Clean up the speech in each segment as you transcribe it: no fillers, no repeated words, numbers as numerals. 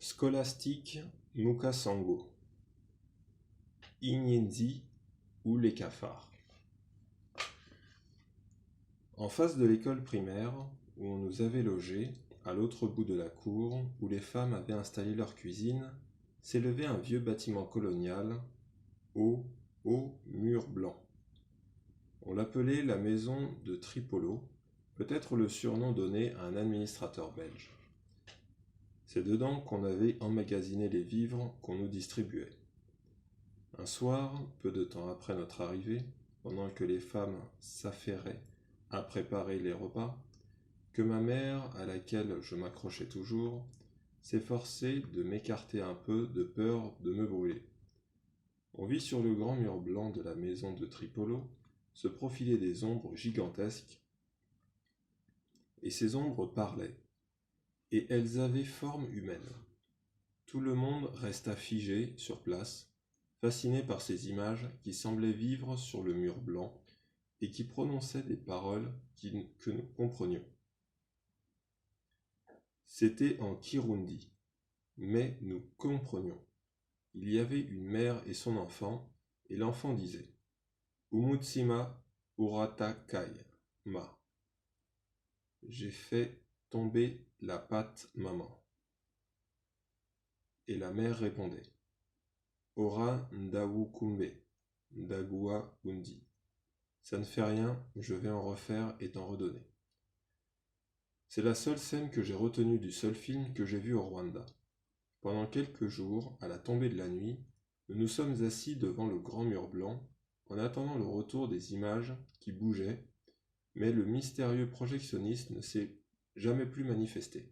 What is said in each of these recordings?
Scolastique Mukasango, Inyenzi ou les cafards. En face de l'école primaire, où on nous avait logés, à l'autre bout de la cour, où les femmes avaient installé leur cuisine, s'élevait un vieux bâtiment colonial, haut mur blanc. On l'appelait la maison de Tripolo, peut-être le surnom donné à un administrateur belge. C'est dedans qu'on avait emmagasiné les vivres qu'on nous distribuait. Un soir, peu de temps après notre arrivée, pendant que les femmes s'affairaient à préparer les repas, que ma mère, à laquelle je m'accrochais toujours, s'efforçait de m'écarter un peu de peur de me brûler. On vit sur le grand mur blanc de la maison de Tripolo se profiler des ombres gigantesques, et ces ombres parlaient, et elles avaient forme humaine. Tout le monde resta figé sur place, fasciné par ces images qui semblaient vivre sur le mur blanc et qui prononçaient des paroles que nous comprenions. C'était en Kirundi, mais nous comprenions. Il y avait une mère et son enfant, et l'enfant disait « Umutsima uratakai ma » J'ai fait tomber la pâte, maman. Et la mère répondait Ora ndawukumbe, ndagua undi. Ça ne fait rien, je vais en refaire et t'en redonner. C'est la seule scène que j'ai retenue du seul film que j'ai vu au Rwanda. Pendant quelques jours, à la tombée de la nuit, nous nous sommes assis devant le grand mur blanc en attendant le retour des images qui bougeaient, mais le mystérieux projectionniste ne s'est jamais plus manifesté.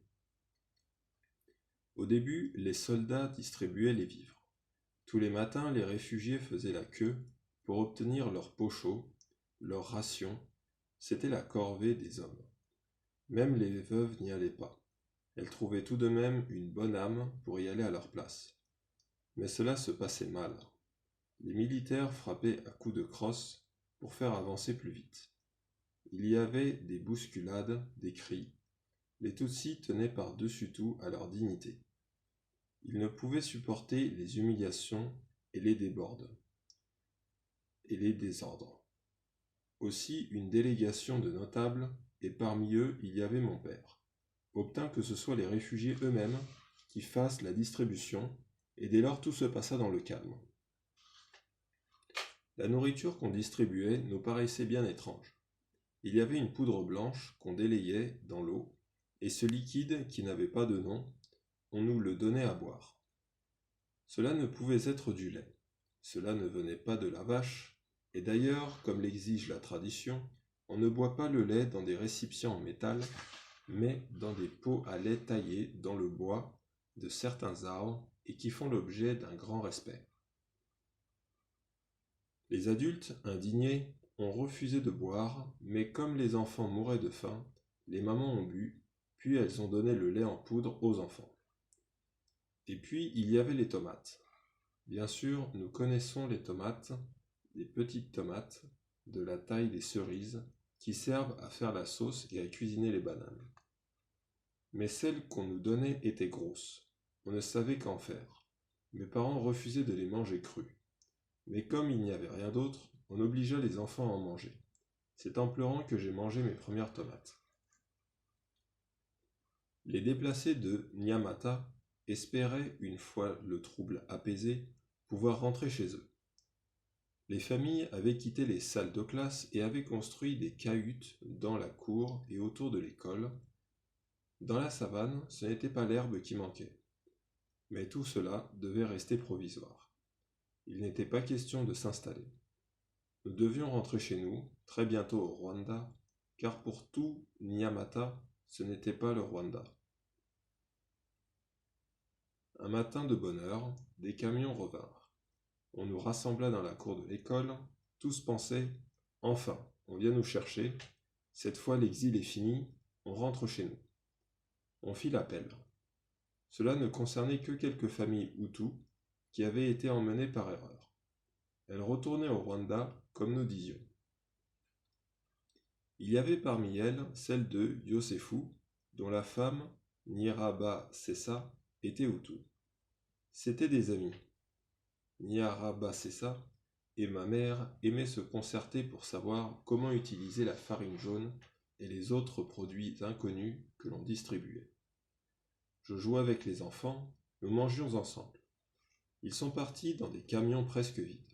Au début, les soldats distribuaient les vivres. Tous les matins, les réfugiés faisaient la queue pour obtenir leur pot chaud, leur ration. C'était la corvée des hommes. Même les veuves n'y allaient pas. Elles trouvaient tout de même une bonne âme pour y aller à leur place. Mais cela se passait mal. Les militaires frappaient à coups de crosse pour faire avancer plus vite. Il y avait des bousculades, des cris. Les Tutsis tenaient par-dessus tout à leur dignité. Ils ne pouvaient supporter les humiliations et les débordements et les désordres. Aussi, une délégation de notables, et parmi eux il y avait mon père, obtint que ce soit les réfugiés eux-mêmes qui fassent la distribution, et dès lors tout se passa dans le calme. La nourriture qu'on distribuait nous paraissait bien étrange. Il y avait une poudre blanche qu'on délayait dans l'eau, et ce liquide, qui n'avait pas de nom, on nous le donnait à boire. Cela ne pouvait être du lait. Cela ne venait pas de la vache, et d'ailleurs, comme l'exige la tradition, on ne boit pas le lait dans des récipients en métal, mais dans des pots à lait taillés dans le bois de certains arbres et qui font l'objet d'un grand respect. Les adultes, indignés, ont refusé de boire, mais comme les enfants mouraient de faim, les mamans ont bu, puis elles ont donné le lait en poudre aux enfants. Et puis, il y avait les tomates. Bien sûr, nous connaissons les tomates, des petites tomates, de la taille des cerises, qui servent à faire la sauce et à cuisiner les bananes. Mais celles qu'on nous donnait étaient grosses. On ne savait qu'en faire. Mes parents refusaient de les manger crues. Mais comme il n'y avait rien d'autre, on obligea les enfants à en manger. C'est en pleurant que j'ai mangé mes premières tomates. Les déplacés de Nyamata espéraient, une fois le trouble apaisé, pouvoir rentrer chez eux. Les familles avaient quitté les salles de classe et avaient construit des cahutes dans la cour et autour de l'école. Dans la savane, ce n'était pas l'herbe qui manquait. Mais tout cela devait rester provisoire. Il n'était pas question de s'installer. Nous devions rentrer chez nous, très bientôt au Rwanda, car pour tout Nyamata, ce n'était pas le Rwanda. Un matin de bonne heure, des camions revinrent. On nous rassembla dans la cour de l'école, tous pensaient « Enfin, on vient nous chercher, cette fois l'exil est fini, on rentre chez nous ». On fit l'appel. Cela ne concernait que quelques familles Hutus qui avaient été emmenées par erreur. Elles retournaient au Rwanda, comme nous disions. Il y avait parmi elles celle de Yosefu, dont la femme, Niraba Sessa, étaient Hutus. C'étaient des amis. Nyarabasesa et ma mère aimaient se concerter pour savoir comment utiliser la farine jaune et les autres produits inconnus que l'on distribuait. Je jouais avec les enfants, nous mangions ensemble. Ils sont partis dans des camions presque vides.